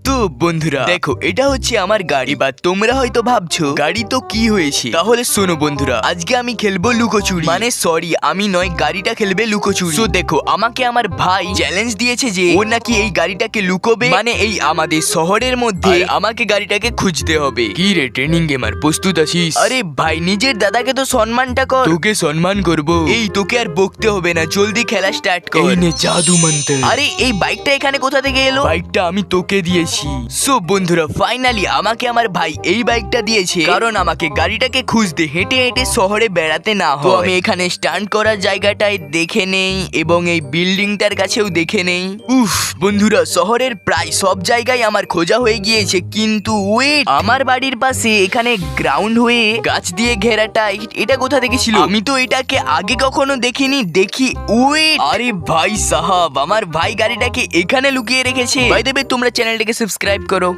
তো বন্ধুরা দেখো, এটা হচ্ছে আমার গাড়ি। বা তোমরা হয়তো ভাবছো গাড়ি তো কি হয়েছে, তাহলে শোনো বন্ধুরা, আজকে আমি খেলবো লুকোচুরি। মানে সরি, আমি নয়, গাড়িটা খেলবে লুকোচুরি। তো দেখো, আমাকে আমার ভাই চ্যালেঞ্জ দিয়েছে যে ও নাকি এই গাড়িটাকে লুকোবে, মানে এই আমাদের শহরের মধ্যে আমাকে গাড়িটাকে খুঁজতে হবে। কি রে ট্রেনিং গেমার, প্রস্তুত আছিস? আরে ভাই, নিজের দাদাকে তো সম্মানটা কর। তোকে সম্মান করব। এই তোকে আর বকতে হবে না, জলদি খেলা স্টার্ট কর। এই নে জাদু মন্ত্র। আরে এই বাইকটা এখানে কোথা থেকে এলো? বাইকটা আমি তোকে দিয়েছি। সো বন্ধুরা, ফাইনালি আমাকে আমার ভাই এই বাইকটা দিয়েছে, কারণ আমাকে গাড়িটাকে খুঁজতে হেঁটে হেঁটে শহরে বেড়াতে না হয়। তো আমি এখানে স্টান্ট করার জায়গাটায় দেখে নেই এবং এই বিল্ডিংটার কাছেও দেখে নেই। উফ বন্ধুরা, শহরের প্রায় সব জায়গায় আমার খোঁজা হয়ে গিয়েছে, কিন্তু ওয়েট, আমার বাড়ির পাশে এখানে গ্রাউন্ড হয়ে গাছ দিয়ে ঘেরাটা, এটা কোথা থেকে ছিল? আমি তো এটাকে আগে কখনো দেখিনি। দেখি, ওয়েট, আরে ভাই সাহাব, আমার ভাই গাড়িটাকে এখানে লুকিয়ে রেখেছে। বাই দ্য ওয়ে, তোমরা চ্যানেলটাকে সাবস্ক্রাইব করো।